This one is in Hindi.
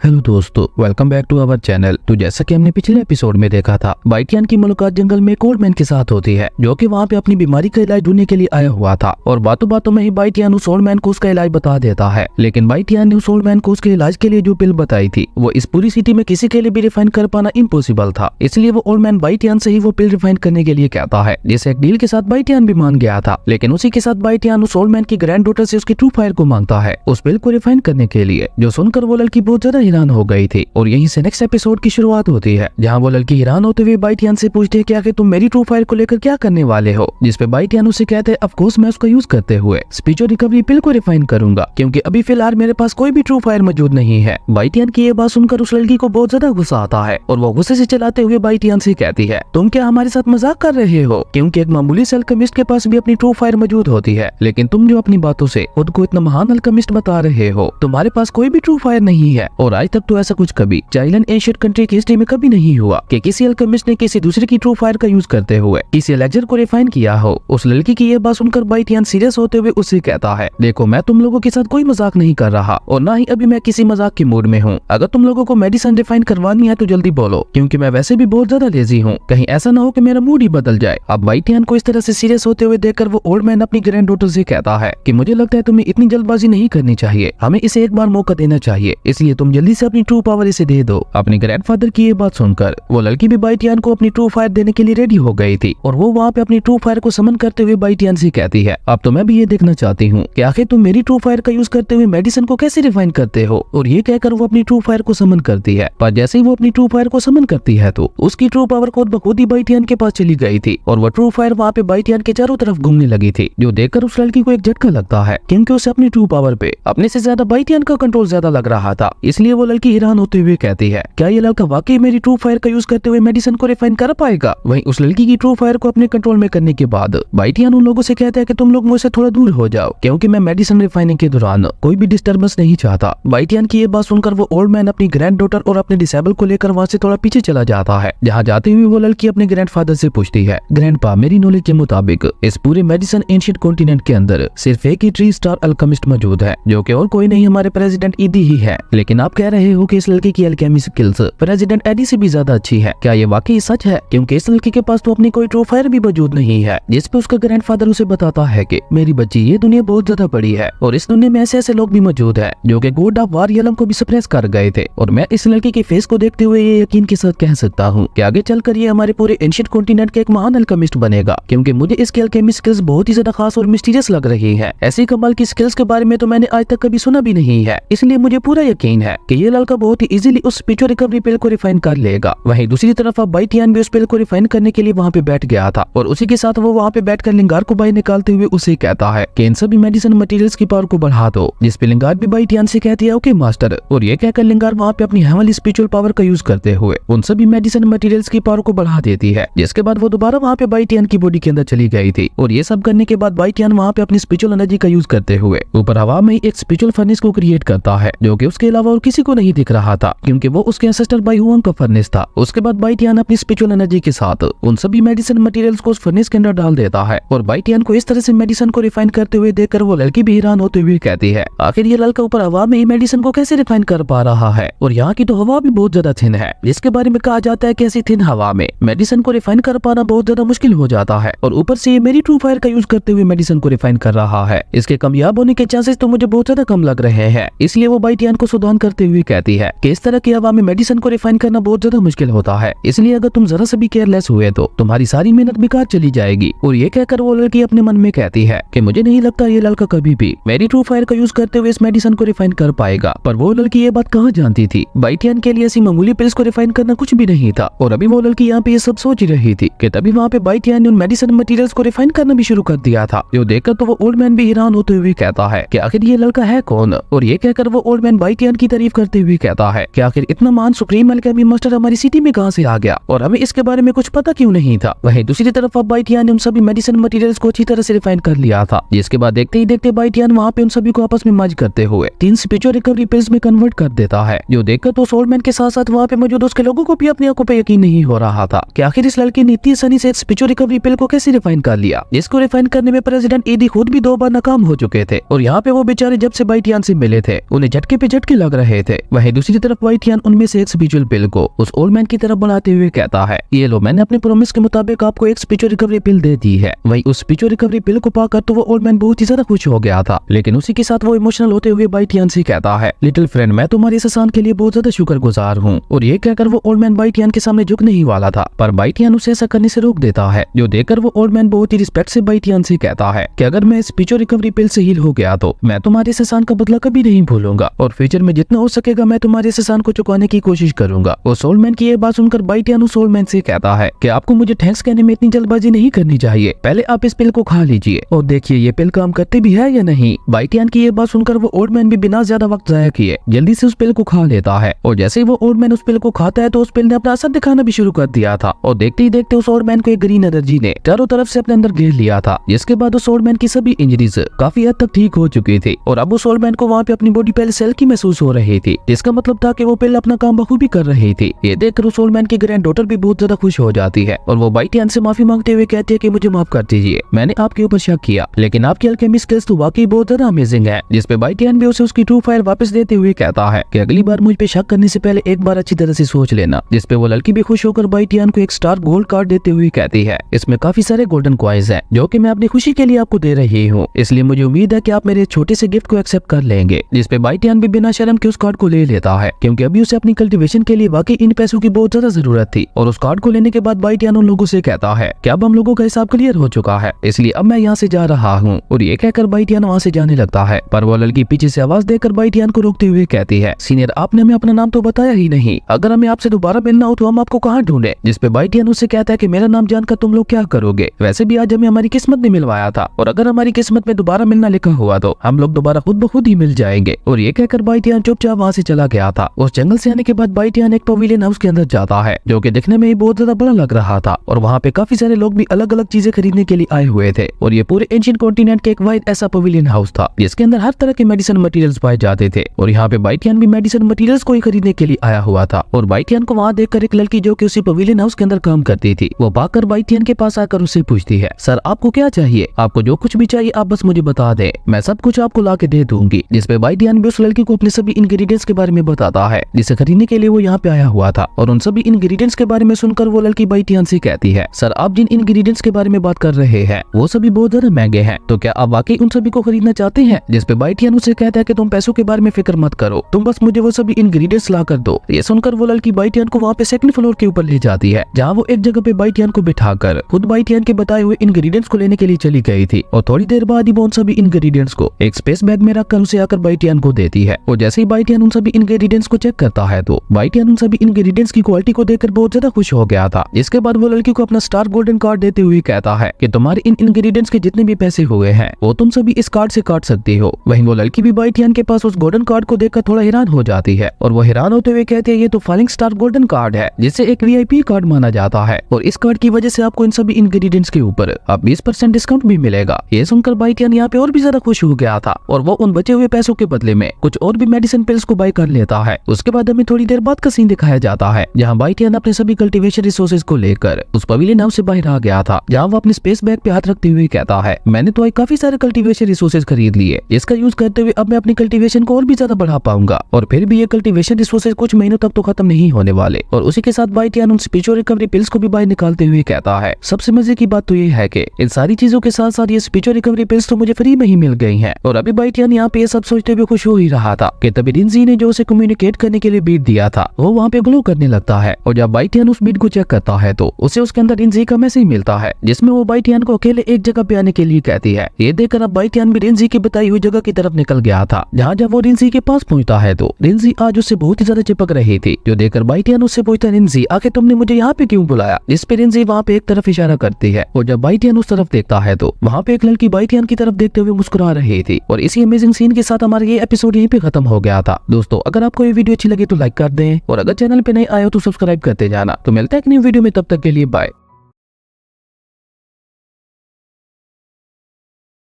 हेलो दोस्तों, welcome back to our channel. तो जैसा कि हमने पिछले एपिसोड में देखा था, बाइटियान की मुलाकात जंगल में एक ओल्ड मैन के साथ होती है, जो कि वहाँ पे अपनी बीमारी का इलाज ढूंढने के लिए आया हुआ था। और बातों बातों में ही बाइटियान उस ओल्ड मैन को उसका इलाज बता देता है। लेकिन बाइटियान ने उस ओल्ड मैन को उसके इलाज के लिए जो पिल बताई थी, वो इस पूरी सिटी में किसी के लिए भी रिफाइन कर पाना इम्पॉसिबल था। इसलिए वो ओल्ड मैन बाइटियान से ही वो पिल रिफाइन करने के लिए कहता है, जिसे एक डील के साथ बाइटियान भी मान गया था। लेकिन उसी के साथ बाइटियान उस ओल्ड मैन की ग्रैंड डॉटर से उसकी ट्रू फायर को मांगता है उस पिल को रिफाइन करने के लिए, जो सुनकर वो लड़की बहुत ज्यादा हैरान हो गई थी। और यहीं से नेक्स्ट एपिसोड की शुरुआत होती है, जहां वो लड़की हैरान होते हुए बाइटियान से पूछती है कि आखिर तुम मेरी ट्रू फायर को लेकर क्या करने वाले हो। जिसपे बाइटियान उसे कहते हैं, ऑफ कोर्स मैं उसका यूज करते हुए स्पीचो रिकवरी पिल को रिफाइन करूंगा, क्योंकि अभी फिलहाल मेरे पास कोई भी ट्रू फायर मौजूद नहीं है। बाइटियान की ये बात सुनकर उस लड़की को बहुत ज्यादा गुस्सा आता है और वो गुस्से से चलाते हुए बाइटियान से कहती है, तुम क्या हमारे साथ मजाक कर रहे हो? क्योंकि एक मामूली से अल्केमिस्ट के पास भी अपनी ट्रू फायर मौजूद होती है, लेकिन तुम जो अपनी बातों से खुद को इतना महान अल्केमिस्ट बता रहे हो, तुम्हारे पास कोई भी ट्रू फायर नहीं है। और आज तक तो ऐसा कुछ कभी चाइल्ड एशियन कंट्री की हिस्ट्री में कभी नहीं हुआ कि किसी अल्केमिस्ट ने किसी दूसरे की ट्रू फायर का यूज करते हुए किसी एलेक्सर को रिफाइन किया हो। उस लड़की की ये बात सुनकर बाइटियान सीरियस होते हुए उससे कहता है, देखो मैं तुम लोगों के साथ कोई मजाक नहीं कर रहा और ना ही अभी मैं किसी मजाक के मूड में हूँ। अगर तुम लोगों को मेडिसिन रिफाइन करवानी है तो जल्दी बोलो, क्योंकि मैं वैसे भी बहुत ज्यादा लेजी हूँ, कहीं ऐसा ना हो कि मेरा मूड ही बदल जाए। अब बाइटियान को इस तरह से सीरियस होते हुए देखकर वो ओल्ड मैन अपनी ग्रैंड डॉटर से कहता है कि मुझे लगता है तुम्हें इतनी जल्दबाजी नहीं करनी चाहिए, हमें इसे एक बार मौका देना चाहिए, इसलिए तुम जल्दी से अपनी ट्रू पावर इसे दे दो। अपने ग्रैंडफादर की ये बात सुनकर वो लड़की भी बाइटियान को अपनी ट्रू फायर देने के लिए रेडी हो गई थी और वो वहाँ पे अपनी ट्रू फायर को समन करते हुए बाइटियान से कहती है, अब तो मैं भी ये देखना चाहती हूँ कि आखिर तुम मेरी ट्रू फायर का यूज करते हुए मेडिसिन को कैसे रिफाइन करते हो। और ये कहकर वो अपनी ट्रू फायर को समन करती है, पर जैसे ही वो अपनी ट्रू फायर को समन करती है तो उसकी ट्रू पावर खुद बखुद ही बाइटियान के पास चली गई थी और वो ट्रू फायर वहाँ पे बाइटियान के चारों तरफ घूमने लगी थी, जो देखकर उस लड़की को एक झटका लगता है, क्योंकि उसे अपनी ट्रू पावर पे अपने से ज्यादा बाइटियान का कंट्रोल ज्यादा लग रहा था। इसलिए वो लड़की हैरान होते हुए कहती है, क्या ये लड़का वाकई मेरी ट्रू फायर का यूज करते हुए मेडिसिन को रिफाइन कर पाएगा? वहीं उस लड़की की ट्रू फायर को अपने कंट्रोल में करने के बाद बाइटियान उन लोगों से कहता है कि तुम लोग मुझसे थोड़ा दूर हो जाओ, क्योंकि मैं मेडिसिन रिफाइनिंग के दौरान कोई भी डिस्टर्बेंस नहीं चाहता। बाइटियान की ये बात सुनकर वो ओल्ड मैन अपनी ग्रैंड डॉटर और अपने डिसेबल को लेकर वहाँ से थोड़ा पीछे चला जाता है, जहाँ जाते हुए वो लड़की अपने ग्रैंडफादर से पूछती है, ग्रैंडपा मेरी नॉलेज के मुताबिक इस पूरे मेडिसिन एंशिएंट कॉन्टिनेंट के अंदर सिर्फ एक ही 3 स्टार अल्केमिस्ट मौजूद है, जो कि और कोई नहीं हमारे प्रेसिडेंट ईदी ही है। लेकिन आप कह रहे हो कि इस लड़की की अल्केमी स्किल्स प्रेसिडेंट एडी से भी ज्यादा अच्छी है, क्या ये वाकई सच है? क्योंकि इस लड़की के पास तो अपनी कोई ट्रू फायर भी मौजूद नहीं है। जिस पे उसका ग्रैंडफादर उसे बताता है कि मेरी बच्ची, ये दुनिया बहुत ज्यादा बड़ी है और इस दुनिया में ऐसे ऐसे लोग भी मौजूद हैं जो कि गॉड ऑफ वार यलम को भी सप्रेस कर गए थे। और मैं इस लड़की के फेस को देखते हुए ये यकीन के साथ कह सकता हूँ कि आगे चलकर ये हमारे पूरे एंशिएंट कॉन्टिनेंट के एक महान अल्केमिस्ट बनेगा, क्योंकि मुझे इसकी अल्केमी स्किल्स बहुत ही ज्यादा खास और मिस्टीरियस लग रही है। ऐसी कमाल की स्किल्स के बारे में तो मैंने आज तक कभी सुना भी नहीं है, इसलिए मुझे पूरा यकीन है कि ये लड़का बहुत ही इजीली उस स्पीचो रिकवरी पिल को रिफाइन कर लेगा। वहीं दूसरी तरफ अब बाइटियान भी उस पिल को रिफाइन करने के लिए वहाँ पे बैठ गया था और उसी के साथ वो वहाँ पे बैठकर लिंगार को बाहर निकालते हुए उसे कहता है कि इन सभी मेडिसिन मटेरियल्स की पावर को बढ़ा दो। जिस पे लिंगार भी बाइटियान से कहती है, ओके मास्टर। और ये कहकर लिंगार वहाँ पे अपनी हेवनली स्पिरिचुअल पावर का यूज करते हुए उन सभी मेडिसिन मटेरियल्स की पावर को बढ़ा देती है, जिसके बाद वो दोबारा वहाँ पे बाइटियान की बॉडी के अंदर चली गई थी। और ये सब करने के बाद बाइटियान वहाँ पे अपनी स्पिरिचुअल एनर्जी का यूज करते हुए ऊपर हवा में एक स्पिरिचुअल फर्नेस को क्रिएट करता है, जो कि उसके अलावा और किसी को नहीं दिख रहा था, क्योंकि वो उसके एंसेस्टर बाई हुआंग का फर्नेस था। उसके बाद बाइटियान अपनी स्पिरिचुअल एनर्जी के साथ उन सभी मेडिसिन मटेरियल्स को उस फर्नेस के अंदर डाल देता है और बाइटियान को इस तरह से मेडिसिन को रिफाइन करते हुए देखकर वो लड़की भी हैरान होते हुए कहती है, आखिर ये लड़का ऊपर हवा में ही मेडिसिन को कैसे रिफाइन कर पा रहा है? और यहाँ की तो हवा भी बहुत ज्यादा थिन है, जिसके बारे में कहा जाता है कि ऐसी थिन हवा में मेडिसिन को रिफाइन कर पाना बहुत ज्यादा मुश्किल हो जाता है। और ऊपर से ये मेरी ट्रू फायर का यूज करते हुए मेडिसिन को रिफाइन कर रहा है, इसके कामयाब होने के चांसेस तो मुझे बहुत ज्यादा कम लग रहे हैं। इसलिए वो बाइटियान को सुधान करते हुए कहती है कि इस तरह की हवा में मेडिसिन को रिफाइन करना बहुत ज्यादा मुश्किल होता है, इसलिए अगर तुम जरा से भी केयरलेस हुए तो तुम्हारी सारी मेहनत बेकार चली जाएगी। और ये कहकर वो लड़की अपने मन में कहती है कि मुझे नहीं लगता ये लड़का कभी भी मेरी ट्रू फायर का यूज करते हुए इस मेडिसिन को रिफाइन कर पाएगा। पर वो लड़की ये बात कहाँ जानती थी, बाइटियान के लिए ऐसी मामूली पिल्स को रिफाइन करना कुछ भी नहीं था। और अभी वो लड़की यहाँ पे ये सब सोच रही थी कि तभी वहाँ पे बाइटियान ने उन मेडिसिन मटेरियल्स को रिफाइन करना भी शुरू कर दिया था, जो देखकर तो वो ओल्ड मैन भी हैरान होते हुए कहता है कि आखिर ये लड़का है कौन? और ये कहकर वो ओल्ड मैन बाइटियान की तारीफ करते हुए कहता है कि आखिर इतना महान सुप्रीम अल्केमी मास्टर हमारी सिटी में कहाँ से आ गया और हमें इसके बारे में कुछ पता क्यों नहीं था। वहीं दूसरी तरफ अब बाइटियान ने उन सभी मेडिसिन मटेरियल्स को अच्छी तरह से रिफाइन कर लिया था, जिसके बाद देखते ही देखते बाइटियान वहाँ पे उन सभी को आपस में मर्ज करते हुए 3 स्पिरिचुअल रिकवरी पिल्स में कन्वर्ट कर देता है, जो देखकर तो ओल्ड मैन के साथ साथ वहाँ पे मौजूद उसके लोगों को भी अपनी आंखों पे यकीन नहीं हो रहा था कि आखिर इस लड़की ने इतनी आसानी से स्पिरिचुअल रिकवरी पिल को कैसे रिफाइन कर लिया, जिसको रिफाइन करने में प्रेसिडेंट ईदी खुद भी 2 बार नाकाम हो चुके थे। और यहाँ पे वो बेचारे जब से बाइटियान से मिले थे उन्हें झटके पे झटके लग रहे थे, है। वहीं दूसरी तरफ बाइटियान उनमें से एक स्पिरिचुअल पिल को उस ओल्ड मैन की तरफ बढ़ाते हुए कहता है, ये लो, मैंने अपने प्रॉमिस के मुताबिक आपको एक स्पिरिचुअल रिकवरी पिल दे दी है। वहीं उस स्पिरिचुअल रिकवरी पिल को पाकर तो वो ओल्ड मैन बहुत ही ज्यादा खुश हो गया था, लेकिन उसी के साथ वो इमोशनल होते हुए बाइटियान से कहता है, लिटिल फ्रेंड, मैं तुम्हारी इस एहसान के लिए बहुत ज्यादा शुक्रगुजार हूँ। और ये कहकर वो ओल्ड मैन बाइटियान के सामने झुकने ही वाला था, पर बाइटियान उसे ऐसा करने से रोक देता है, जो देखकर वो ओल्ड मैन बहुत ही रिस्पेक्ट से बाइटियान से कहता है कि अगर मैं स्पिरिचुअल रिकवरी पिल से हील हो गया तो मैं तुम्हारे इस एहसान का बदला कभी नहीं भूलूंगा और फ्यूचर में जितना हो सकेगा मैं तुम्हारे इस एहसान को चुकाने की कोशिश करूंगा। उस ओल्ड मैन की ये बात सुनकर बाइटियान उस ओल्ड मैन से कहता है कि आपको मुझे थैंक्स कहने में इतनी जल्दबाजी नहीं करनी चाहिए, पहले आप इस पिल को खा लीजिए और देखिए ये पिल काम करती भी है या नहीं। बाइटियान की ये बात सुनकर वो ओल्ड मैन भी बिना ज्यादा वक्त जाया किए जल्दी से उस पिल को खा लेता है और जैसे ही वो ओल्ड मैन उस पिल को खाता है तो उस पिल ने अपना असर दिखाना भी शुरू कर दिया था और देखते ही देखते उस ओल्ड मैन को एक ग्रीन एनर्जी ने चारों तरफ से अपने अंदर घेर लिया था, जिसके बाद उस ओल्ड मैन की सभी इंजरीज काफी हद तक ठीक हो चुकी थी और अब उस ओल्ड मैन को वहाँ पे अपनी बॉडी पहले सेल की महसूस हो रही थी, जिसका मतलब था कि वो पिल अपना काम बखूबी कर रही थी। ये देखकर उस ओल्ड मैन की ग्रैंड डॉटर भी बहुत ज्यादा खुश हो जाती है और वो बाइटियान से माफी मांगते हुए कहती है कि मुझे माफ कर दीजिए, मैंने आपके ऊपर शक किया, लेकिन आपकी अल्केमी स्किल्स तो वाकई बहुत ज्यादा अमेजिंग है। जिसपे बाइटियान भी उसे उसकी ट्रू फायर वापस देते हुए कहता है कि अगली बार मुझ पे शक करने से पहले एक बार अच्छी तरह से सोच लेना। जिसपे वो लड़की भी खुश होकर बाइटियान को एक स्टार गोल्ड कार्ड देते हुए कहती है, इसमें काफी सारे गोल्डन कॉइन्स हैं जो कि मैं अपनी खुशी के लिए आपको दे रही हूँ, इसलिए मुझे उम्मीद है कि आप मेरे छोटे से गिफ्ट को एक्सेप्ट कर लेंगे। जिसपे बाइटियान भी बिना शर्म के उस कार्ड को ले लेता है, क्योंकि अभी उसे अपनी कल्टीवेशन के लिए वाकई इन पैसों की बहुत ज्यादा जरूरत थी। और उस कार्ड को लेने के बाद बाइटियान उन लोगों से कहता है कि अब हम लोगों का हिसाब क्लियर हो चुका है, इसलिए अब मैं यहाँ से जा रहा हूँ। और ये कहकर बाइटियान वहाँ से जाने लगता है, पर वो लड़की पीछे से आवाज देकर बाइटियान को रोकते हुए कहती है, सीनियर, आपने हमें अपना नाम तो बताया ही नहीं, अगर हमें आपसे दोबारा मिलना हो तो हम आपको कहाँ ढूंढे। जिसपे बाइटियान उससे कहता है कि मेरा नाम जानकर तुम लोग क्या करोगे, वैसे भी आज हमें हमारी किस्मत ने मिलवाया था और अगर हमारी किस्मत में दोबारा मिलना लिखा हुआ तो हम लोग दोबारा खुद ब खुद ही मिल जाएंगे। और ये कहकर बाइटियान चुपचाप वहाँ से चला गया था। उस जंगल से आने के बाद बाइटियान एक पवेलियन हाउस के अंदर जाता है, जो कि दिखने में ही बहुत ज्यादा बड़ा लग रहा था और वहाँ पे काफी सारे लोग भी अलग अलग चीजें खरीदने के लिए आए हुए थे। और ये पूरे एंशिएंट कॉन्टिनेंट के एक वाइड ऐसा पवेलियन हाउस था जिसके अंदर हर तरह के मेडिसिन मटेरियल्स पाए जाते थे और यहाँ पे बाइटियान भी मेडिसिन मटेरियल्स को ही खरीदने के लिए आया हुआ था। और बाइटियान को वहाँ देखकर एक लड़की जो कि उसी पवेलियन हाउस के अंदर काम करती थी, वो भागकर बाइटियान के पास आकर उससे पूछती है, सर आपको क्या चाहिए, आपको जो कुछ भी चाहिए आप बस मुझे बता दें, मैं सब कुछ आपको ला के दे दूंगी। जिसपे बाइटियान भी उस लड़की को अपने सभी इंग्रेडिएंट्स के बारे में बताता है जिसे खरीदने के लिए वो यहाँ पे आया हुआ था। और उन सभी इंग्रेडिएंट्स के बारे में सुनकर वो लड़की बाइटियान से कहती है, सर आप जिन इंग्रेडिएंट्स के बारे में बात कर रहे हैं वो सभी बहुत ज्यादा महंगे हैं, तो क्या आप वाकई उन सभी को खरीदना चाहते हैं। जिसपे बाइटियान उसे कहता है कि तुम पैसों के बारे में फिक्र मत करो, तुम बस मुझे वो सभी इंग्रेडिएंट्स ला कर दो। ये सुनकर वो लड़की बाइटियान को वहाँ पे सेकंड फ्लोर के ऊपर ले जाती है, जहाँ वो एक जगह पे बाइटियान को बिठाकर खुद बाइटियान के बताए हुए इंग्रेडिएंट्स को लेने के लिए चली गई थी। और थोड़ी देर बाद ही वो उन सभी इंग्रेडिएंट्स को एक स्पेस बैग में रखकर उसे आकर बाइटियान को देती है। और जैसे ही बाइटियान उन सभी इंग्रेडिएंट्स को चेक करता है तो बाइटियान उन सभी इंग्रेडिएंट्स की क्वालिटी को देखकर बहुत ज्यादा खुश हो गया था। इसके बाद वो लड़की को अपना स्टार गोल्डन कार्ड देते हुए कहता है कि तुम्हारे इन इंग्रेडिएंट्स के जितने भी पैसे हुए हैं वो तुम सभी इस कार्ड से काट सकती हो। वहीं वो लड़की भी बाइटियान के पास उस गोल्डन कार्ड को देखकर थोड़ा हैरान हो जाती है और वो हैरान होते हुए कहती है, ये तो फॉलिंग स्टार गोल्डन कार्ड है जिसे एक VIP कार्ड माना जाता है और इस कार्ड की वजह से आपको इन सभी इंग्रेडिएंट्स के ऊपर अब 20% डिस्काउंट भी मिलेगा। ये सुनकर बाइटियान यहाँ पे और भी ज्यादा खुश हो गया था और वो उन बचे हुए पैसों के बदले में कुछ और भी मेडिसिन पिल्स को बाय कर लेता है। उसके बाद हमें थोड़ी देर बाद का सीन दिखाया जाता है जहाँ बाइटियान अपने सभी कल्टीवेशन रिसोर्सेज को लेकर उस पवेलियन हाउस से बाहर आ गया था, जहाँ वो अपने स्पेस बैग पे हाथ रखते हुए कहता है, मैंने तो काफी सारे कल्टीवेशन रिसोर्सेज खरीद लिए, इसका यूज करते हुए अब मैं अपनी कल्टीवेशन को और भी ज्यादा बढ़ा पाऊंगा और फिर भी ये कल्टीवेशन रिसोर्सेज कुछ महीनों तक तो खत्म नहीं होने वाले। और उसी के साथ बाइटियान उन स्पिरिचुअल रिकवरी पिल्स को भी बाहर निकालते हुए कहता है, सबसे मजे की बात तो ये है कि इन सारी चीजों के साथ साथ ये स्पिरिचुअल रिकवरी पिल्स तो मुझे फ्री में ही मिल गई हैं। और अभी बाइटियान यहाँ पे ये सब सोचते हुए खुश हो ही रहा था कि तभी रिंजी ने जो उसे कम्युनिकेट करने के लिए बीट दिया था वो वहाँ पे ग्लो करने लगता है। और जब बाइटियान उस बीट को चेक करता है तो उसे उसके अंदर रिंजी का मैसेज मिलता है जिसमें वो बाइटियान को अकेले एक जगह पे आने के लिए कहती है। ये देखकर अब बाइटियान भी रिंजी की बताई हुई जगह की तरफ निकल गया था, जहाँ जब वो रिंजी के पास पहुंचता है तो रिंजी आज उससे बहुत ही ज्यादा चिपक रही थी, जो देखकर बाइटियान उससे पूछता, रिंजी आखिर तुमने मुझे यहाँ पे क्यों बुलाया। जिस पे रिंजी वहाँ पे एक तरफ इशारा करती है और जब बाइटियान उस तरफ देखता है तो वहाँ पे एक लड़की बाइटियान की तरफ देखते हुए मुस्कुरा रही थी। और इसी अमेजिंग सीन के साथ हमारा ये एपिसोड यहीं पे खत्म हो गया था। दोस्तों अगर आपको ये वीडियो अच्छी लगी तो लाइक कर दें और अगर चैनल पे नए आए हो तो सब्सक्राइब करते जाना। तो मिलता है एक न्यू वीडियो में, तब तक के लिए बाय।